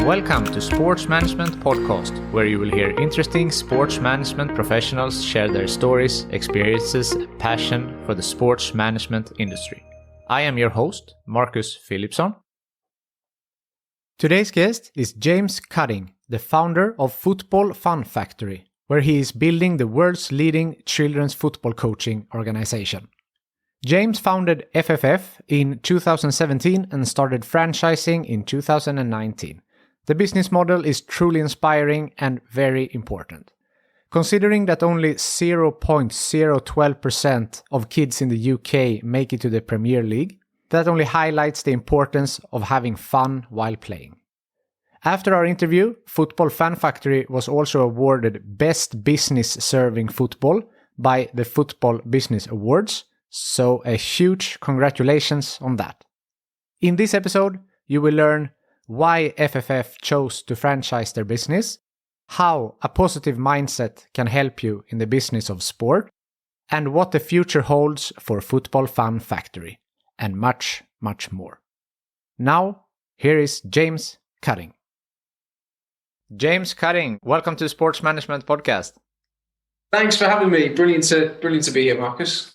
Welcome to Sports Management Podcast, where you will hear interesting sports management professionals share their stories, experiences, and passion for the sports management industry. I am your host, Marcus Philipson. Today's guest is James Cutting, the founder of Football Fun Factory, where he is building the world's leading children's football coaching organization. James founded FFF in 2017 and started franchising in 2019. The business model is truly inspiring and very important. Considering that only 0.012% of kids in the UK make it to the Premier League, that only highlights the importance of having fun while playing. After our interview, Football Fun Factory was also awarded Best Business Serving Football by the Football Business Awards, so a huge congratulations on that. In this episode, you will learn why FFF chose to franchise their business, how a positive mindset can help you in the business of sport, and what the future holds for Football Fun Factory, and much, much more. Now, here is James Cutting. James Cutting, welcome to the Sports Management Podcast. Thanks for having me. Brilliant to be here, Marcus.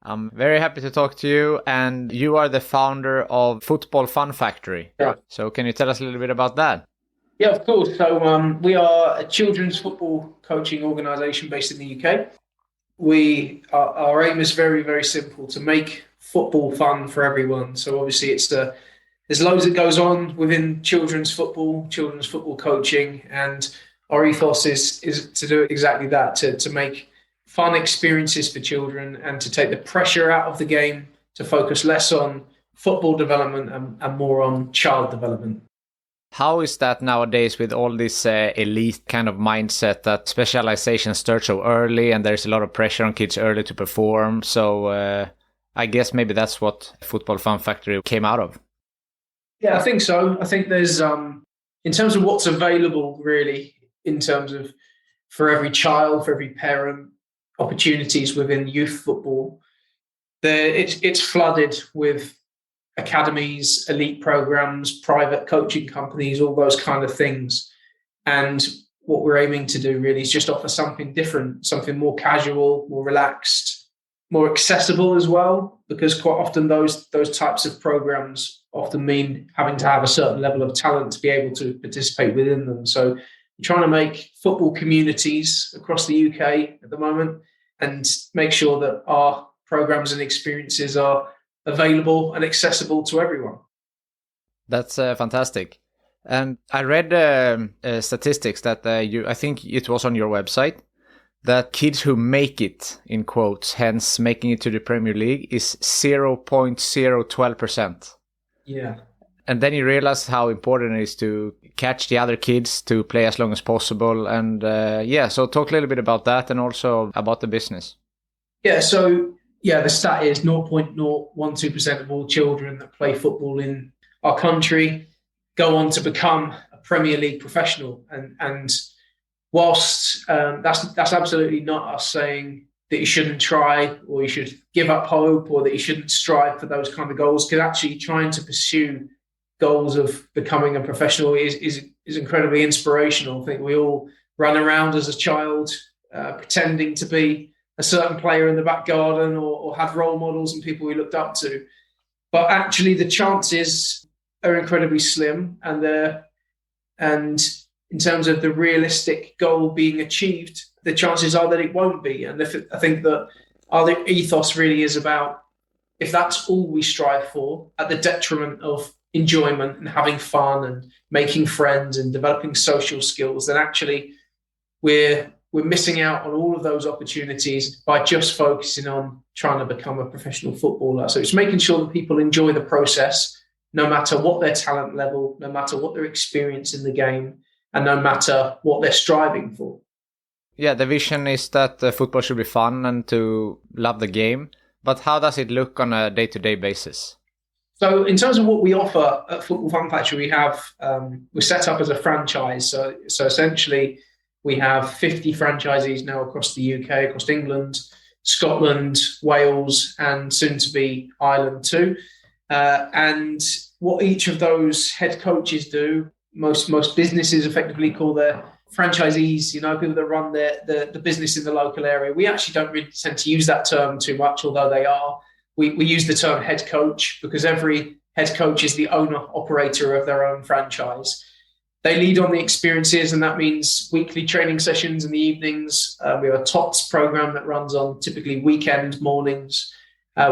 I'm very happy to talk to you, and you are the founder of Football Fun Factory. Yeah. So can you tell us a little bit about that? Yeah, of course. So we are a children's football coaching organisation based in the UK. Our aim is very, very simple: to make football fun for everyone. So obviously there's loads that goes on within children's football coaching, and our ethos is to do exactly that, to make fun experiences for children and to take the pressure out of the game, to focus less on football development and more on child development. How is that nowadays with all this elite kind of mindset that specialization starts so early and there's a lot of pressure on kids early to perform? So I guess maybe that's what Football Fun Factory came out of. Yeah, I think so. I think there's, in terms of what's available really, in terms of for every child, for every parent, opportunities within youth football, it's flooded with academies, elite programs, private coaching companies, all those kind of things. And what we're aiming to do really is just offer something different, something more casual, more relaxed, more accessible as well, because quite often those types of programs often mean having to have a certain level of talent to be able to participate within them. So we're trying to make football communities across the UK at the moment and make sure that our programs and experiences are available and accessible to everyone. That's fantastic. And I read statistics that I think it was on your website, that kids who make it, in quotes, hence making it to the Premier League, is 0.012%. Yeah. And then you realize how important it is to catch the other kids to play as long as possible. And so talk a little bit about that and also about the business. Yeah, so the stat is 0.012% of all children that play football in our country go on to become a Premier League professional. And whilst that's absolutely not us saying that you shouldn't try or you should give up hope or that you shouldn't strive for those kind of goals, because actually trying to pursue goals of becoming a professional is incredibly inspirational. I think we all run around as a child pretending to be a certain player in the back garden or had role models and people we looked up to. But actually the chances are incredibly slim, and in terms of the realistic goal being achieved, the chances are that it won't be. And I think that our ethos really is about, if that's all we strive for at the detriment of enjoyment and having fun and making friends and developing social skills, then actually we're missing out on all of those opportunities by just focusing on trying to become a professional footballer. So it's making sure that people enjoy the process, no matter what their talent level, no matter what their experience in the game, and no matter what they're striving for. Yeah, the vision is that football should be fun and to love the game. But how does it look on a day-to-day basis? So in terms of what we offer at Football Fun Factory, we're set up as a franchise. So essentially, we have 50 franchisees now across the UK, across England, Scotland, Wales, and soon to be Ireland too. And what each of those head coaches do most businesses effectively call their franchisees, people that run the business in the local area. We actually don't really tend to use that term too much, although they are. We use the term head coach because every head coach is the owner operator of their own franchise. They lead on the experiences, and that means weekly training sessions in the evenings. We have a TOTS program that runs on typically weekend mornings.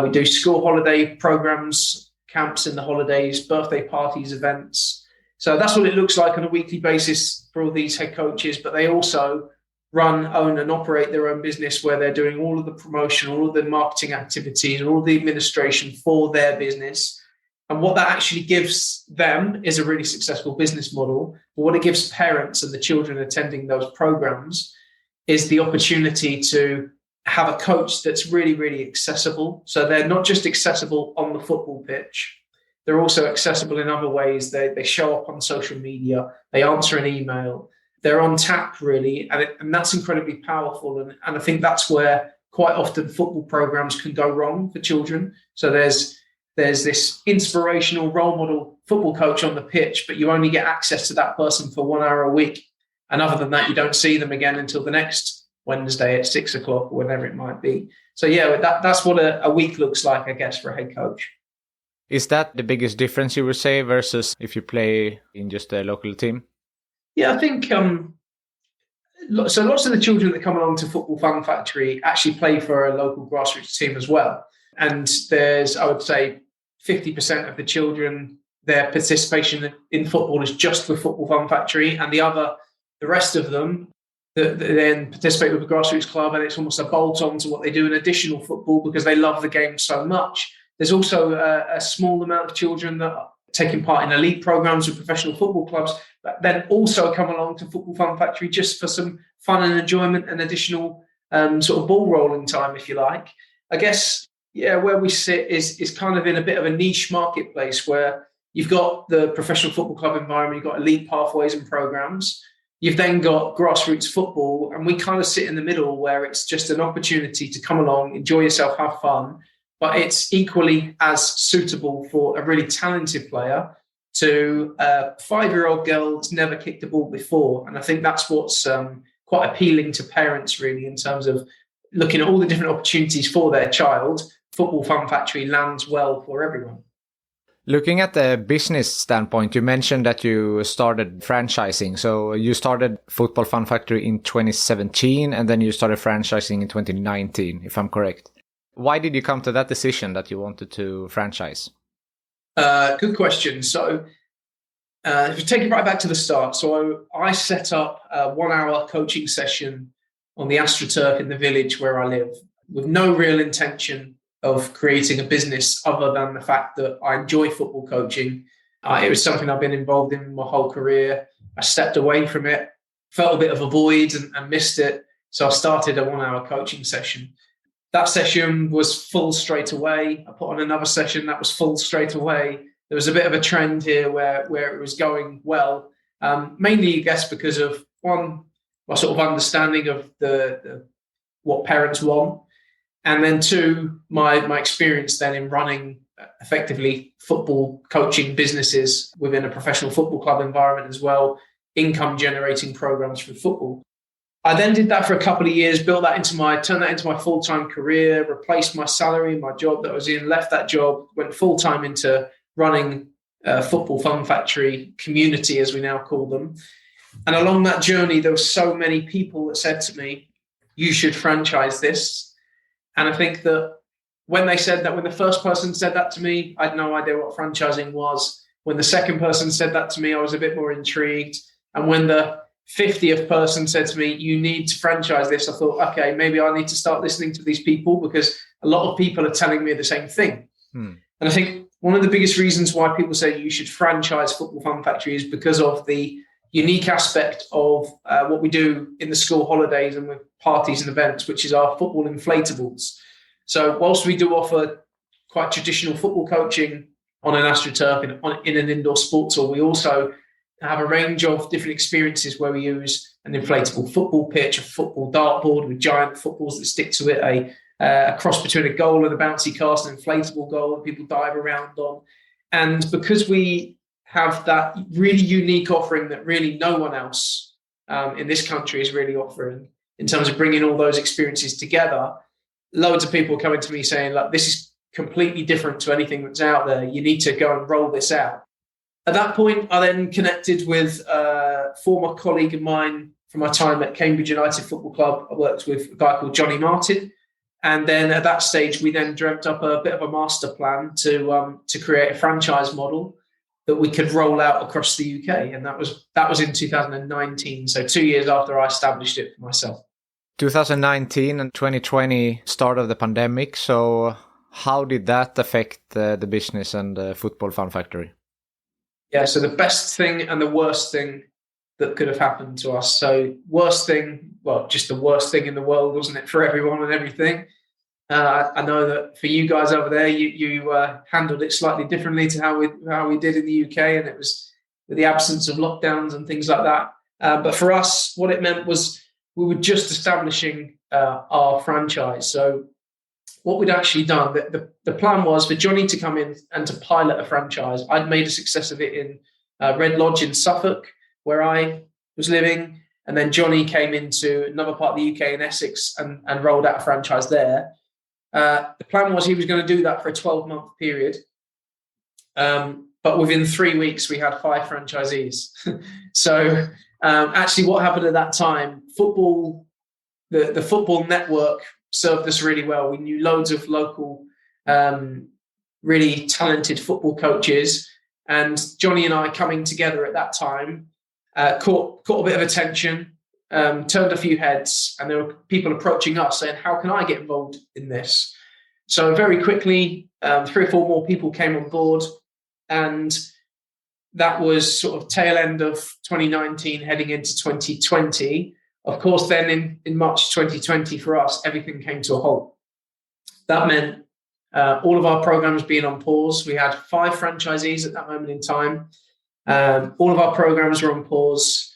We do school holiday programs, camps in the holidays, birthday parties, events. So that's what it looks like on a weekly basis for all these head coaches. But they also run, own, and operate their own business where they're doing all of the promotion, all of the marketing activities, all of the administration for their business. And what that actually gives them is a really successful business model. But what it gives parents and the children attending those programs is the opportunity to have a coach that's really, really accessible. So they're not just accessible on the football pitch. They're also accessible in other ways. They show up on social media. They answer an email. They're on tap, really. And that's incredibly powerful. And I think that's where quite often football programs can go wrong for children. So there's this inspirational role model football coach on the pitch, but you only get access to that person for 1 hour a week. And other than that, you don't see them again until the next Wednesday at 6 o'clock or whenever it might be. So yeah, that's what a week looks like, I guess, for a head coach. Is that the biggest difference you would say versus if you play in just a local team? Yeah, I think so. Lots of the children that come along to Football Fun Factory actually play for a local grassroots team as well. And there's, I would say, 50% of the children, their participation in football is just with Football Fun Factory, and the rest of them that then participate with a grassroots club, and it's almost a bolt-on to what they do in additional football because they love the game so much. There's also a small amount of children that are taking part in elite programs with professional football clubs, but then also come along to Football Fun Factory just for some fun and enjoyment and additional sort of ball rolling time, if you like. I guess, yeah, where we sit is kind of in a bit of a niche marketplace where you've got the professional football club environment, you've got elite pathways and programs. You've then got grassroots football, and we kind of sit in the middle where it's just an opportunity to come along, enjoy yourself, have fun, but it's equally as suitable for a really talented player to a 5-year-old girl that's never kicked a ball before. And I think that's what's quite appealing to parents, really, in terms of looking at all the different opportunities for their child. Football Fun Factory lands well for everyone. Looking at the business standpoint, you mentioned that you started franchising. So you started Football Fun Factory in 2017, and then you started franchising in 2019, if I'm correct. Why did you come to that decision that you wanted to franchise? Good question. So if you take it right back to the start. So I set up a 1-hour coaching session on the AstroTurf in the village where I live with no real intention of creating a business other than the fact that I enjoy football coaching. It was something I've been involved in my whole career. I stepped away from it, felt a bit of a void and missed it. So I started a 1-hour coaching session. That session was full straight away. I put on another session that was full straight away. There was a bit of a trend here where it was going well, mainly, I guess, because of one, my sort of understanding of the what parents want. And then two, my experience then in running effectively football coaching businesses within a professional football club environment as well, income generating programs for football. I then did that for a couple of years, turned that into my full-time career, replaced my salary, my job that I was in, left that job, went full-time into running Football Fun Factory community, as we now call them. And along that journey, there were so many people that said to me, you should franchise this. And I think that when the first person said that to me, I had no idea what franchising was. When the second person said that to me, I was a bit more intrigued. And when the 50th person said to me, you need to franchise this, I thought, okay, maybe I need to start listening to these people because a lot of people are telling me the same thing. And I think one of the biggest reasons why people say you should franchise Football Fun Factory is because of the unique aspect of what we do in the school holidays and with parties and events, which is our football inflatables. So whilst we do offer quite traditional football coaching on an AstroTurf in an indoor sports hall, we also have a range of different experiences where we use an inflatable football pitch, a football dartboard with giant footballs that stick to it, a cross between a goal and a bouncy cast, an inflatable goal that people dive around on. And because we have that really unique offering that really no one else in this country is really offering in terms of bringing all those experiences together. Loads of people coming to me saying, like, this is completely different to anything that's out there. You need to go and roll this out. At that point, I then connected with a former colleague of mine from my time at Cambridge United Football Club. I worked with a guy called Johnny Martin. And then at that stage, we then dreamt up a bit of a master plan to create a franchise model that we could roll out across the UK. And that was in 2019. So 2 years after I established it for myself. 2019 and 2020, start of the pandemic. So how did that affect the business and the Football Fun Factory? Yeah, so the best thing and the worst thing that could have happened to us. So worst thing, well, just the worst thing in the world, wasn't it, for everyone and everything? I know that for you guys over there, you handled it slightly differently to how we did in the UK, and it was with the absence of lockdowns and things like that. But for us, what it meant was we were just establishing our franchise. So what we'd actually done, the plan was for Johnny to come in and to pilot a franchise. I'd made a success of it in Red Lodge in Suffolk, where I was living. And then Johnny came into another part of the UK in Essex and rolled out a franchise there. The plan was he was going to do that for a 12-month period. But within 3 weeks, we had 5 franchisees. So actually what happened at that time, the football network served us really well. We knew loads of local, really talented football coaches. And Johnny and I coming together at that time, caught a bit of attention, turned a few heads, and there were people approaching us saying, how can I get involved in this? So very quickly, 3 or 4 more people came on board, and that was sort of tail end of 2019 heading into 2020. Of course, then in March 2020 for us, everything came to a halt. That meant all of our programs being on pause. We had 5 franchisees at that moment in time. All of our programs were on pause.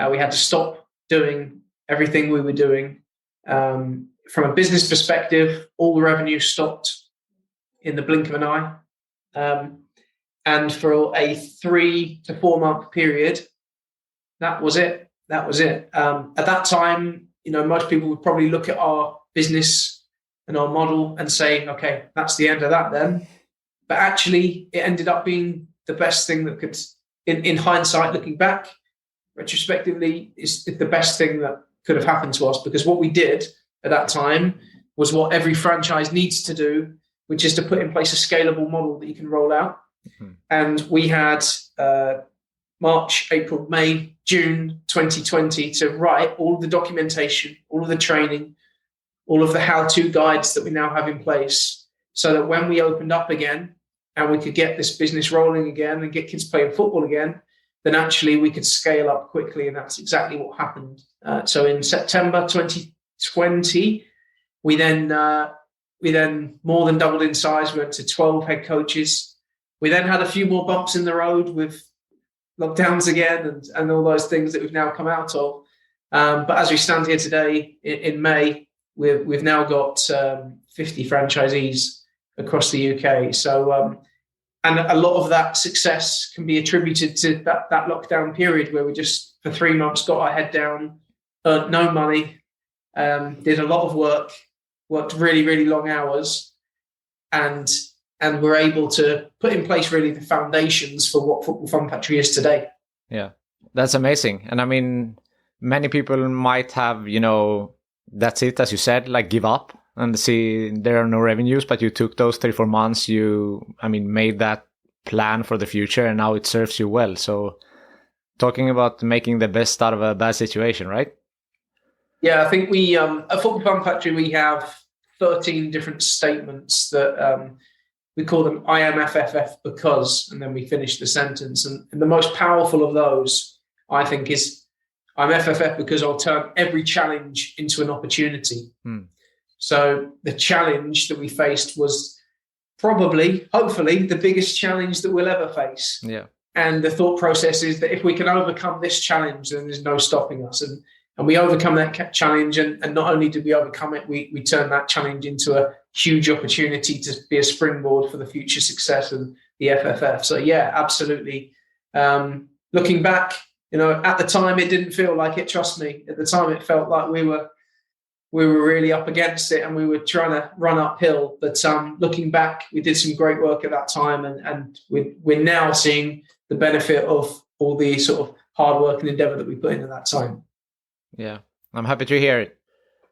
We had to stop doing everything we were doing. From a business perspective, all the revenue stopped in the blink of an eye. And for a 3 to 4 month period, that was it. At that time, most people would probably look at our business and our model and say, okay, that's the end of that then. But actually, it ended up being the best thing that could, in hindsight, looking back, retrospectively, is the best thing that could have happened to us, because what we did at that time was what every franchise needs to do, which is to put in place a scalable model that you can roll out. Mm-hmm. And we had March, April, May, June 2020 to write all of the documentation, all of the training, all of the how-to guides that we now have in place, so that when we opened up again and we could get this business rolling again and get kids playing football again, then actually we could scale up quickly. And that's exactly what happened. So in September 2020, we then more than doubled in size. We went to 12 head coaches. We then had a few more bumps in the road with lockdowns again and all those things that we've now come out of. But as we stand here today in May, we've now got 50 franchisees across the UK. So, and a lot of that success can be attributed to that lockdown period where we just, for 3 months, got our head down, earned no money, did a lot of worked really, really long hours, and we're able to put in place really the foundations for what Football Fun Factory is today. Yeah, that's amazing. And I mean, many people might have, that's it, as you said, like give up and see there are no revenues, but you took those 3-4 months, made that plan for the future, and now it serves you well. So talking about making the best out of a bad situation, right? Yeah, I think we, at Football Fun Factory, we have 13 different statements that we call them I am FFF because, and then we finish the sentence. And the most powerful of those, I think, is I'm FFF because I'll turn every challenge into an opportunity. So the challenge that we faced was probably, hopefully, the biggest challenge that we'll ever face. Yeah. And the thought process is that if we can overcome this challenge, then there's no stopping us. And we overcome that challenge. And not only did we overcome it, we turned that challenge into a huge opportunity to be a springboard for the future success of the FFF. So yeah, absolutely. Looking back, at the time it didn't feel like it. Trust me, at the time it felt like we were really up against it and we were trying to run uphill. But looking back, we did some great work at that time, and we're now seeing the benefit of all the sort of hard work and endeavour that we put in at that time. Yeah, I'm happy to hear it.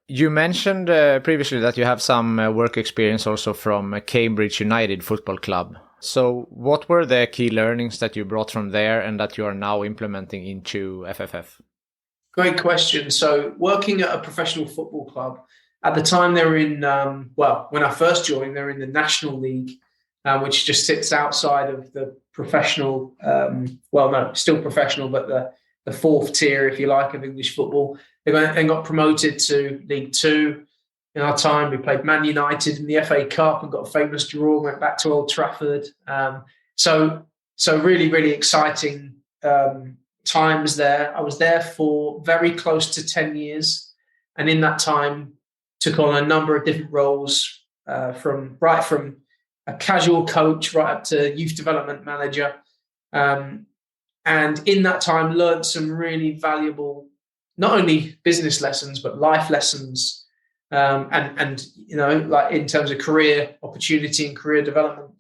You mentioned previously that you have some work experience also from Cambridge United Football Club. So what were the key learnings that you brought from there and that you are now implementing into FFF? Great question. So working at a professional football club, at the time they were in, when I first joined, they were in the National League, which just sits outside of the professional, still professional, but the fourth tier, if you like, of English football. They got promoted to League Two. In our time, we played Man United in the FA Cup and got a famous draw, went back to Old Trafford. So really, really exciting times there. I was there for very close to 10 years. And in that time, took on a number of different roles, from a casual coach right up to youth development manager. And in that time, learned some really valuable, not only business lessons, but life lessons. And like in terms of career opportunity and career development,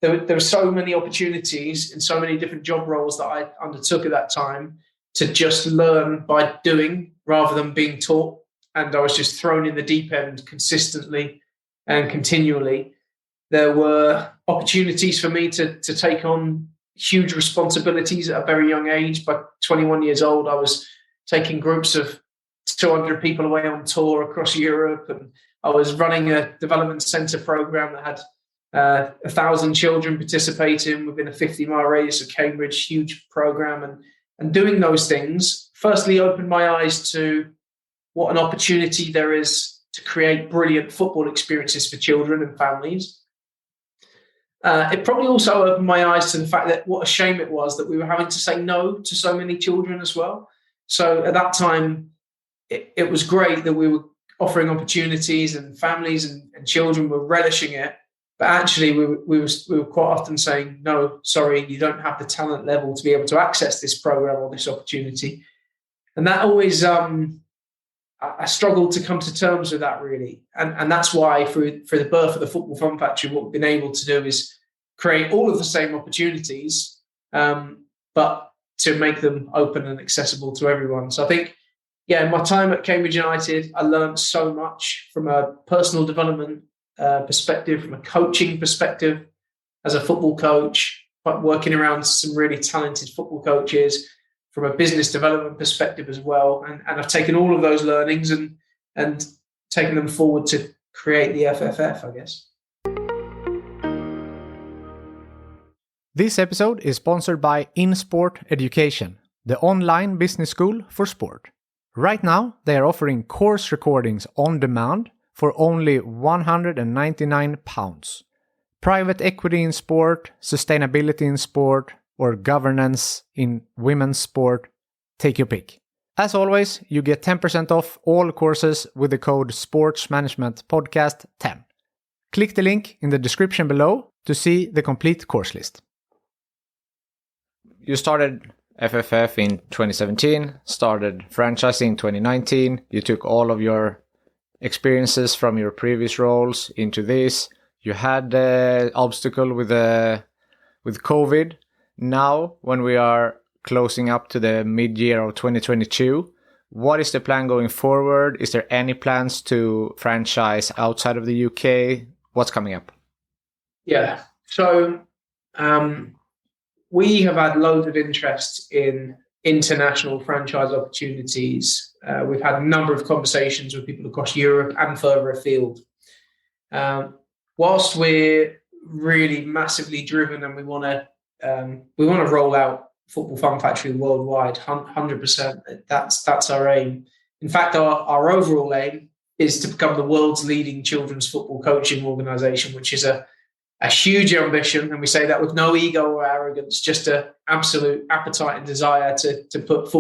there were so many opportunities in so many different job roles that I undertook at that time to just learn by doing rather than being taught. And I was just thrown in the deep end consistently and continually. There were opportunities for me to take on huge responsibilities at a very young age. By 21 years old, I was taking groups of 200 people away on tour across Europe, and I was running a development centre program that had 1,000 children participating within a 50-mile radius of Cambridge, huge program. And doing those things firstly opened my eyes to what an opportunity there is to create brilliant football experiences for children and families. It probably also opened my eyes to the fact that what a shame it was that we were having to say no to so many children as well. So at that time, it was great that we were offering opportunities and families and children were relishing it. But actually, we were quite often saying, no, sorry, you don't have the talent level to be able to access this program or this opportunity. And that always, I struggled to come to terms with that, really. And that's why for the birth of the Football Fun Factory, what we've been able to do is create all of the same opportunities, but to make them open and accessible to everyone. So I think, in my time at Cambridge United, I learned so much from a personal development perspective, from a coaching perspective as a football coach, but working around some really talented football coaches, from a business development perspective as well. And I've taken all of those learnings and taken them forward to create the FFF, I guess. This episode is sponsored by InSport Education, the online business school for sport. Right now, they are offering course recordings on demand for only £199. Private equity in sport, sustainability in sport, or governance in women's sport, take your pick. As always, you get 10% off all courses with the code SPORTSMANAGEMENTPODCAST10. Click the link in the description below to see the complete course list. You started FFF in 2017, started franchising in 2019. You took all of your experiences from your previous roles into this. You had the obstacle with COVID. Now, when we are closing up to the mid-year of 2022, what is the plan going forward? Is there any plans to franchise outside of the UK? What's coming up? Yeah, so we have had loads of interest in international franchise opportunities. We've had a number of conversations with people across Europe and further afield. Whilst we're really massively driven and we want to roll out Football Fun Factory worldwide, 100%. That's our aim. In fact, our overall aim is to become the world's leading children's football coaching organisation, which is a huge ambition. And we say that with no ego or arrogance, just an absolute appetite and desire to put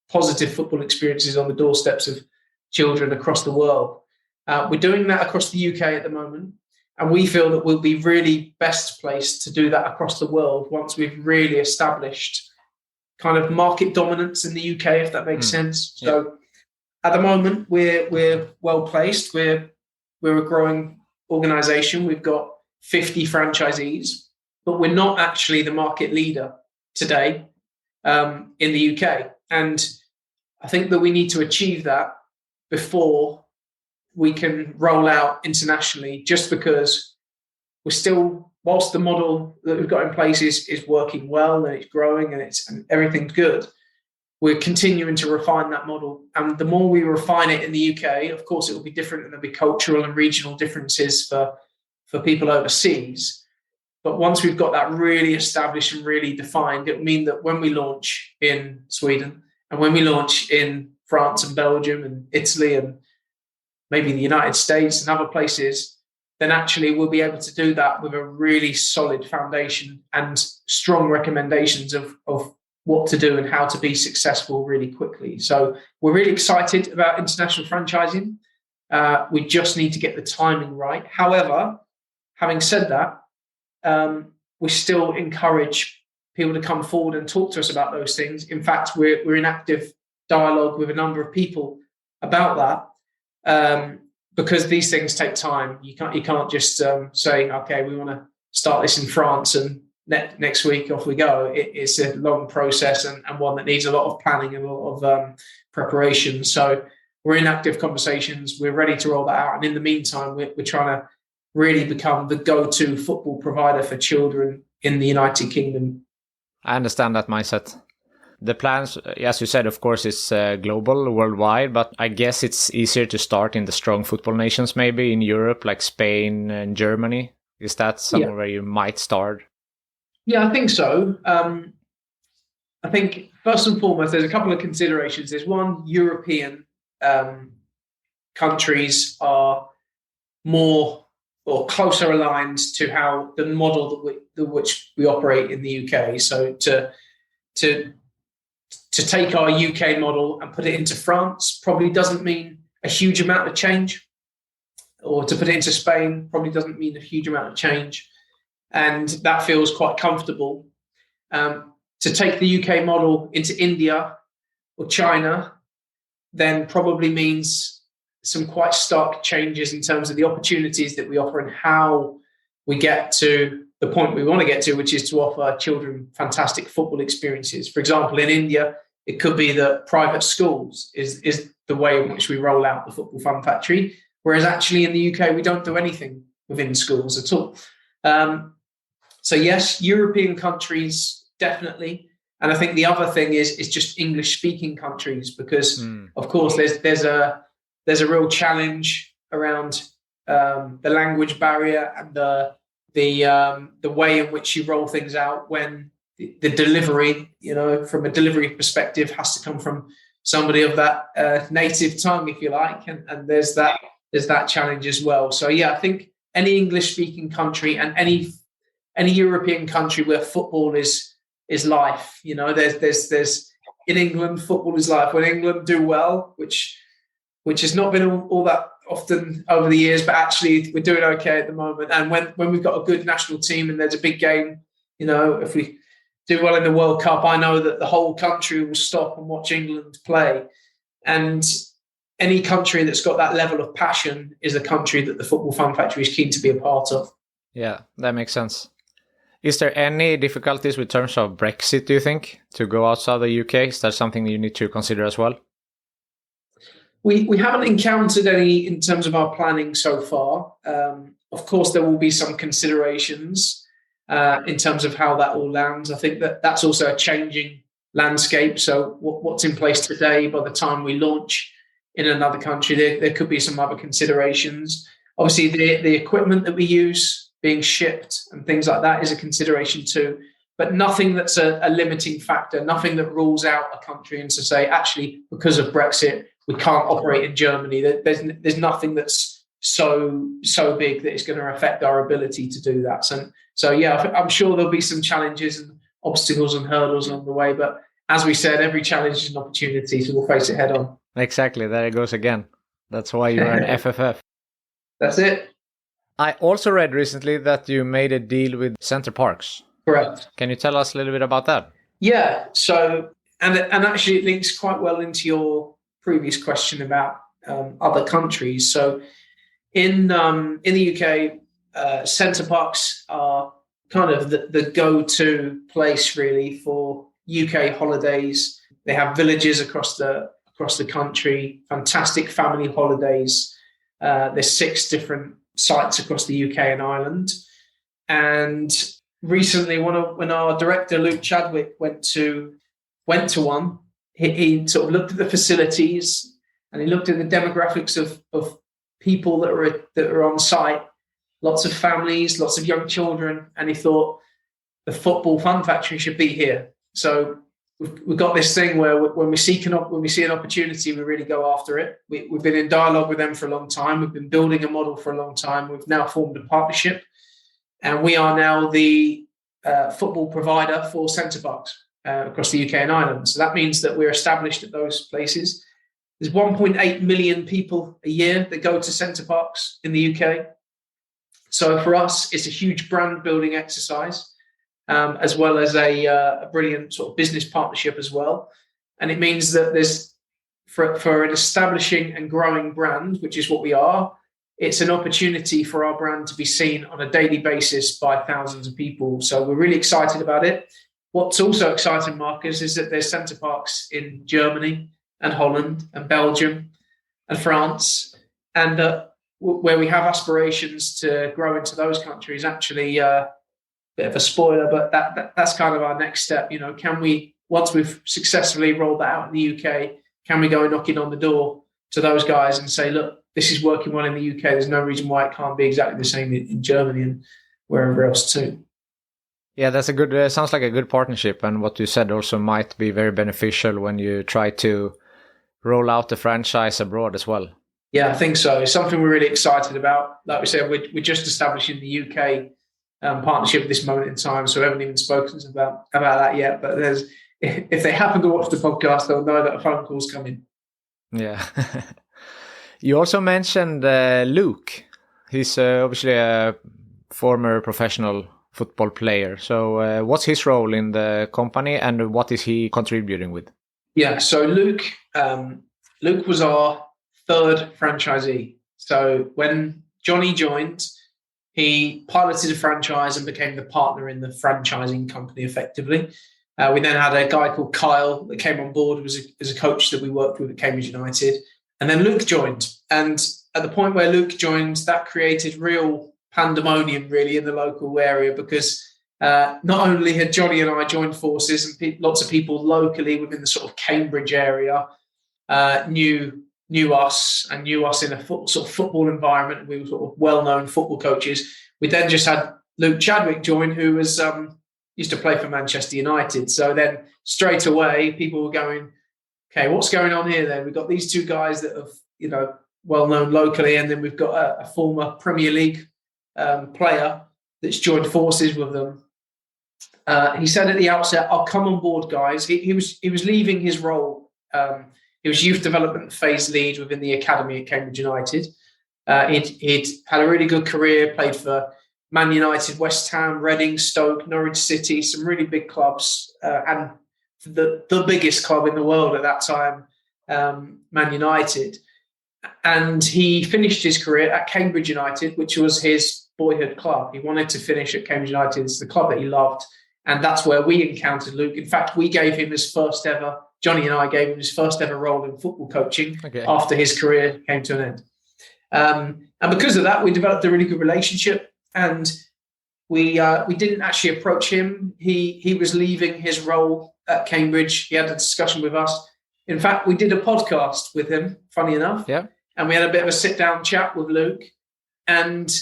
positive football experiences on the doorsteps of children across the world. We're doing that across the UK at the moment. And we feel that we'll be really best placed to do that across the world once we've really established kind of market dominance in the UK, if that makes sense. So at the moment, we're well placed. We're a growing organization. We've got 50 franchisees, but we're not actually the market leader today in the UK. And I think that we need to achieve that before we can roll out internationally, just because we're still, whilst the model that we've got in place is working well and it's growing and everything's good, we're continuing to refine that model. And the more we refine it in the UK, of course, it will be different, and there'll be cultural and regional differences for people overseas. But once we've got that really established and really defined, it will mean that when we launch in Sweden and when we launch in France and Belgium and Italy and maybe the United States and other places, then actually we'll be able to do that with a really solid foundation and strong recommendations of what to do and how to be successful really quickly. So we're really excited about international franchising. We just need to get the timing right. However, having said that, we still encourage people to come forward and talk to us about those things. In fact, we're in active dialogue with a number of people about that, because these things take time. You can't just say, okay, we want to start this in France and next week off we go. It's a long process and one that needs a lot of planning and a lot of preparation. So we're in active conversations. We're ready to roll that out. And in the meantime, we're trying to really become the go-to football provider for children in the United Kingdom. I understand that mindset. The plans, as you said, of course, is global, worldwide, but I guess it's easier to start in the strong football nations, maybe in Europe, like Spain and Germany. Is that somewhere where you might start? Yeah, I think so. I think first and foremost, there's a couple of considerations. There's one, European countries are more or closer aligned to how the model which we operate in the UK. So to take our UK model and put it into France probably doesn't mean a huge amount of change, or to put it into Spain probably doesn't mean a huge amount of change. And that feels quite comfortable. To take the UK model into India or China then probably means some quite stark changes in terms of the opportunities that we offer and how we get to the point we want to get to, which is to offer children fantastic football experiences. For example, in India, it could be that private schools is the way in which we roll out the Football Fun Factory, whereas actually in the UK, we don't do anything within schools at all. So yes, European countries, definitely. And I think the other thing is just English-speaking countries, because of course there's a real challenge around the language barrier and the way in which you roll things out when the delivery, from a delivery perspective, has to come from somebody of that native tongue, if you like, and there's that challenge as well. So yeah, I think any English-speaking country and any European country where football is life, there's in England, football is life. When England do well, which has not been all that often over the years, but actually we're doing okay at the moment. And when we've got a good national team and there's a big game, if we do well in the World Cup, I know that the whole country will stop and watch England play. And any country that's got that level of passion is a country that the Football Fun Factory is keen to be a part of. Yeah, that makes sense. Is there any difficulties with terms of Brexit, do you think, to go outside the UK? Is that something you need to consider as well? We haven't encountered any in terms of our planning so far. Of course, there will be some considerations in terms of how that all lands. I think that's also a changing landscape. So what's in place today, by the time we launch in another country, there could be some other considerations. Obviously, the equipment that we use being shipped and things like that is a consideration too, but nothing that's a limiting factor, nothing that rules out a country and to say, actually, because of Brexit, we can't operate in Germany. There's nothing that's so big that it's going to affect our ability to do that. So yeah, I'm sure there'll be some challenges and obstacles and hurdles along the way, but as we said, every challenge is an opportunity, so we'll face it head on. Exactly, there it goes again. That's why you're an FFF. That's it. I also read recently that you made a deal with Center Parcs. Correct. Can you tell us a little bit about that? Yeah. So, and actually, it links quite well into your previous question about other countries. So, in the UK, Center Parcs are kind of the go-to place really for UK holidays. They have villages across the country, fantastic family holidays. There's 6 different sites across the UK and Ireland. And recently, when our director Luke Chadwick went to one, he sort of looked at the facilities and he looked at the demographics of people that are on site. Lots of families, lots of young children, and he thought the Football Fun Factory should be here. So we've got this thing where when we see an opportunity, we really go after it. We've been in dialogue with them for a long time. We've been building a model for a long time. We've now formed a partnership, and we are now the football provider for Center Parcs across the UK and Ireland. So that means that we're established at those places. There's 1.8 million people a year that go to Center Parcs in the UK. So for us, it's a huge brand building exercise, as well as a brilliant sort of business partnership as well. And it means that there's for an establishing and growing brand, which is what we are, it's an opportunity for our brand to be seen on a daily basis by thousands of people. So we're really excited about it. What's also exciting, Marcus, is that there's Center Parcs in Germany and Holland and Belgium and France, and where we have aspirations to grow into those countries. Actually, bit of a spoiler, but that's kind of our next step. You know, can we, once we've successfully rolled that out in the UK, can we go knocking on the door to those guys and say, look, this is working well in the UK. There's no reason why it can't be exactly the same in Germany and wherever else too. Yeah, that's a good, sounds like a good partnership. And what you said also might be very beneficial when you try to roll out the franchise abroad as well. Yeah, I think so. It's something we're really excited about. Like we said, we're just establishing the UK partnership at this moment in time, so we haven't even spoken about that yet. But if they happen to watch the podcast, they'll know that a phone call's coming. Yeah. You also mentioned Luke. He's obviously a former professional football player. So what's his role in the company and what is he contributing with? Yeah, so Luke was our 3rd franchisee. So when Johnny joined, he piloted a franchise and became the partner in the franchising company effectively. We then had a guy called Kyle that came on board as a coach that we worked with at Cambridge United. And then Luke joined. And at the point where Luke joined, that created real pandemonium really in the local area, because not only had Johnny and I joined forces, and lots of people locally within the sort of Cambridge area knew us in a sort of football environment. We were sort of well-known football coaches. We then just had Luke Chadwick join, who was used to play for Manchester United. So then straight away, people were going, okay, what's going on here then? We've got these 2 guys that have, you know, well-known locally, and then we've got a former Premier League player that's joined forces with them. He said at the outset, I'll come on board, guys. He was leaving his role. He was youth development phase lead within the academy at Cambridge United. He'd had a really good career, played for Man United, West Ham, Reading, Stoke, Norwich City, some really big clubs, and the biggest club in the world at that time, Man United. And he finished his career at Cambridge United, which was his boyhood club. He wanted to finish at Cambridge United. It's the club that he loved. And that's where we encountered Luke. In fact, we gave him his first ever, Johnny and I gave him his first ever role in football coaching after his career came to an end. And because of that, we developed a really good relationship. And we didn't actually approach him. He was leaving his role at Cambridge. He had a discussion with us. In fact, we did a podcast with him, funny enough. Yeah. And we had a bit of a sit-down chat with Luke. And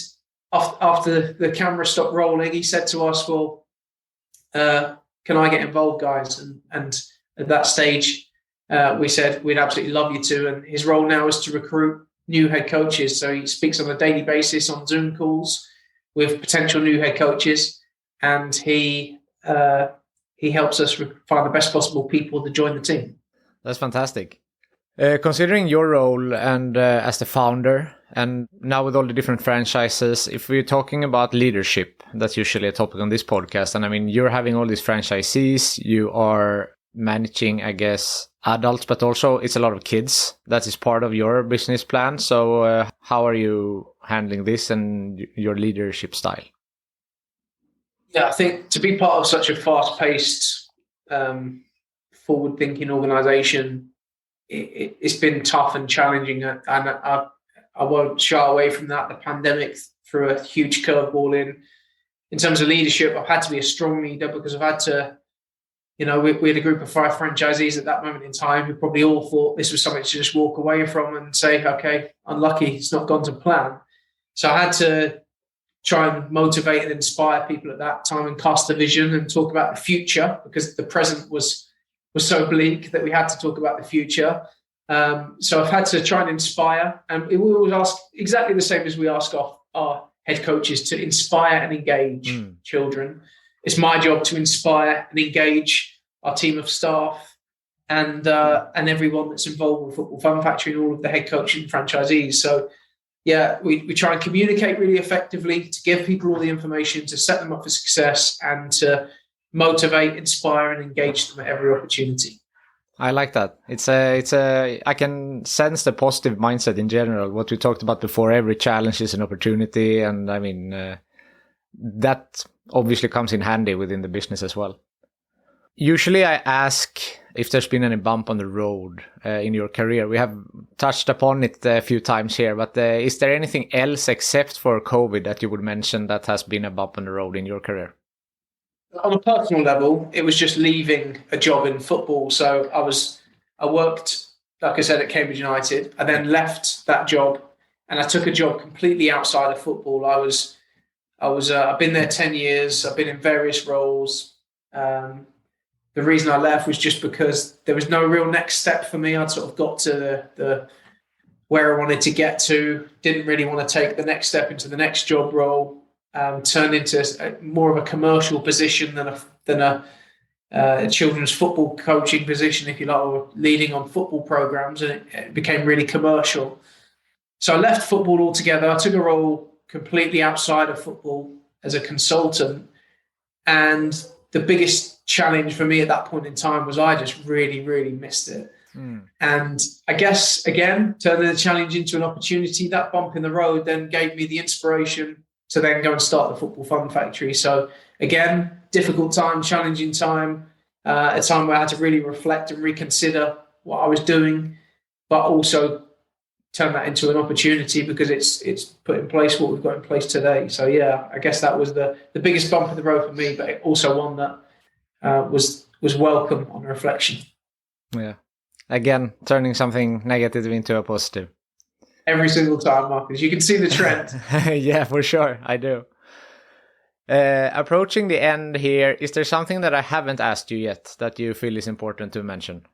after the camera stopped rolling, he said to us, well, can I get involved, guys? And at that stage, we said we'd absolutely love you to. And his role now is to recruit new head coaches. So he speaks on a daily basis on Zoom calls with potential new head coaches. And he helps us find the best possible people to join the team. That's fantastic. Considering your role and as the founder And now with all the different franchises, if we're talking about leadership, that's usually a topic on this podcast. And I mean, you're having all these franchisees, you are managing, I guess, adults, but also it's a lot of kids. That is part of your business plan. So how are you handling this and your leadership style? Yeah, I think to be part of such a fast-paced, forward-thinking organization, it's been tough and challenging. And I won't shy away from that. The pandemic threw a huge curveball in terms of leadership. I've had to be a strong leader because I've had to, we had a group of 5 franchisees at that moment in time who probably all thought this was something to just walk away from and say, okay, unlucky, it's not gone to plan. So I had to try and motivate and inspire people at that time and cast a vision and talk about the future, because the present was so bleak that we had to talk about the future. So I've had to try and inspire, and we always ask exactly the same as we ask our head coaches, to inspire and engage children. It's my job to inspire and engage our team of staff and everyone that's involved with Football Fun Factory and all of the head coaches and franchisees. So yeah, we try and communicate really effectively, to give people all the information, to set them up for success, and to motivate, inspire, and engage them at every opportunity. I like that. I can sense the positive mindset in general. What we talked about before, every challenge is an opportunity. And I mean, that obviously comes in handy within the business as well. Usually I ask if there's been any bump on the road in your career. We have touched upon it a few times here, but is there anything else except for COVID that you would mention that has been a bump on the road in your career? On a personal level, it was just leaving a job in football. So I worked, like I said, at Cambridge United. I then left that job and I took a job completely outside of football. I've been there 10 years. I've been in various roles. The reason I left was just because there was no real next step for me. I'd sort of got to the where I wanted to get to. Didn't really want to take the next step into the next job role. Turned into more of a commercial position than a children's football coaching position, if you like, or leading on football programs, and it became really commercial. So I left football altogether. I took a role completely outside of football as a consultant, and the biggest challenge for me at that point in time was I just really, really missed it. And I guess, again, turning the challenge into an opportunity, that bump in the road then gave me the inspiration to then go and start the Football Fun Factory. So again, difficult time, challenging time, a time where I had to really reflect and reconsider what I was doing, but also turn that into an opportunity because it's put in place what we've got in place today. So yeah, I guess that was the biggest bump in the road for me, but also one that was welcome on reflection. Yeah. Again, turning something negative into a positive. Every single time, Marcus. You can see the trend. Yeah, for sure. I do. Approaching the end here, is there something that I haven't asked you yet that you feel is important to mention?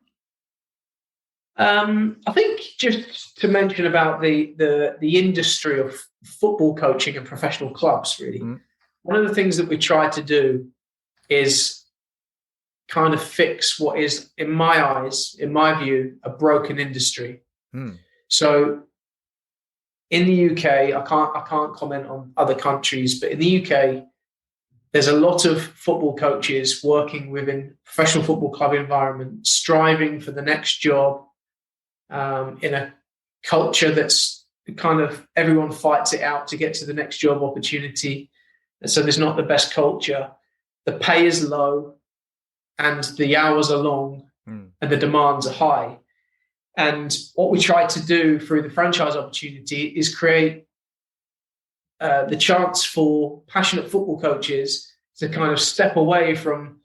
I think just to mention about the industry of football coaching and professional clubs, really. One of the things that we try to do is kind of fix what is, in my eyes, in my view, a broken industry. So in the UK, I can't comment on other countries, but in the UK, there's a lot of football coaches working within professional football club environment, striving for the next job, in a culture that's kind of everyone fights it out to get to the next job opportunity. And so there's not the best culture. The pay is low and the hours are long and the demands are high. And what we try to do through the franchise opportunity is create the chance for passionate football coaches to kind of step away from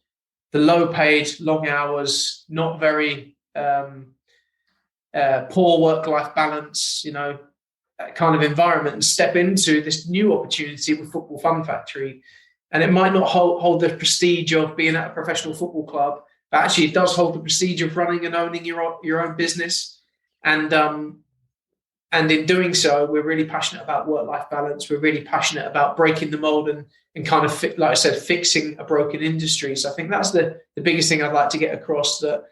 the low-paid, long hours, not very poor work-life balance, kind of environment, and step into this new opportunity with Football Fun Factory. And it might not hold the prestige of being at a professional football club, but actually it does hold the prestige of running and owning your own business. And in doing so, we're really passionate about work-life balance. We're really passionate about breaking the mold and kind of, like I said, fixing a broken industry. So I think that's the biggest thing I'd like to get across, that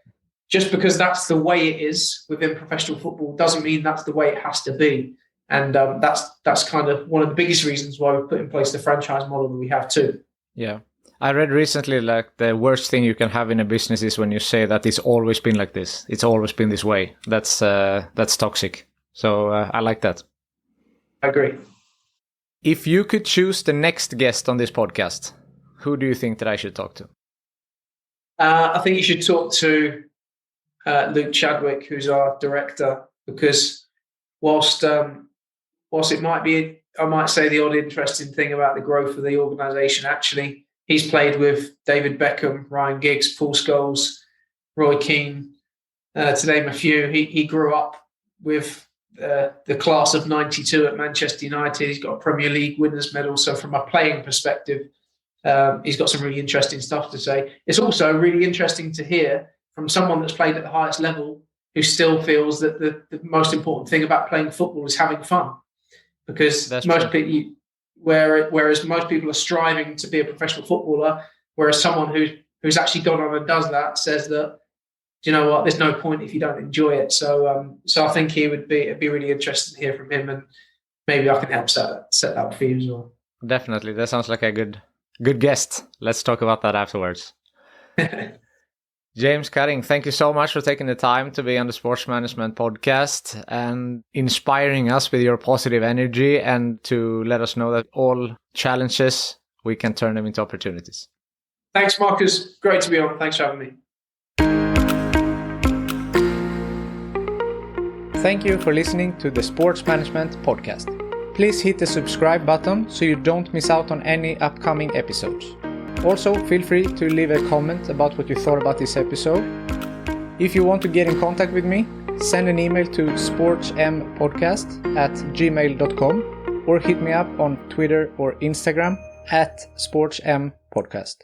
just because that's the way it is within professional football doesn't mean that's the way it has to be. And that's kind of one of the biggest reasons why we put in place the franchise model that we have too. Yeah. I read recently like the worst thing you can have in a business is when you say that it's always been like this. It's always been this way. That's toxic. So I like that. I agree. If you could choose the next guest on this podcast, who do you think that I should talk to? I think you should talk to Luke Chadwick, who's our director, because whilst it might be, I might say, the odd interesting thing about the growth of the organisation, actually, he's played with David Beckham, Ryan Giggs, Paul Scholes, Roy Keane, to name a few. He grew up with the class of '92 at Manchester United. He's got a Premier League winners medal. So from a playing perspective, he's got some really interesting stuff to say. It's also really interesting to hear from someone that's played at the highest level who still feels that the most important thing about playing football is having fun. Because people, whereas most people are striving to be a professional footballer, whereas someone who's actually gone on and does that says that, you know what, there's no point if you don't enjoy it. So I think it'd be really interesting to hear from him, and maybe I can help set that up for you as well. Definitely, that sounds like a good guest. Let's talk about that afterwards. James Cutting, thank you so much for taking the time to be on the Sports Management Podcast and inspiring us with your positive energy, and to let us know that all challenges, we can turn them into opportunities. Thanks, Marcus. Great to be on. Thanks for having me. Thank you for listening to the Sports Management Podcast. Please hit the subscribe button so you don't miss out on any upcoming episodes. Also, feel free to leave a comment about what you thought about this episode. If you want to get in contact with me, send an email to sportsmpodcast@gmail.com or hit me up on Twitter or Instagram @sportsmpodcast.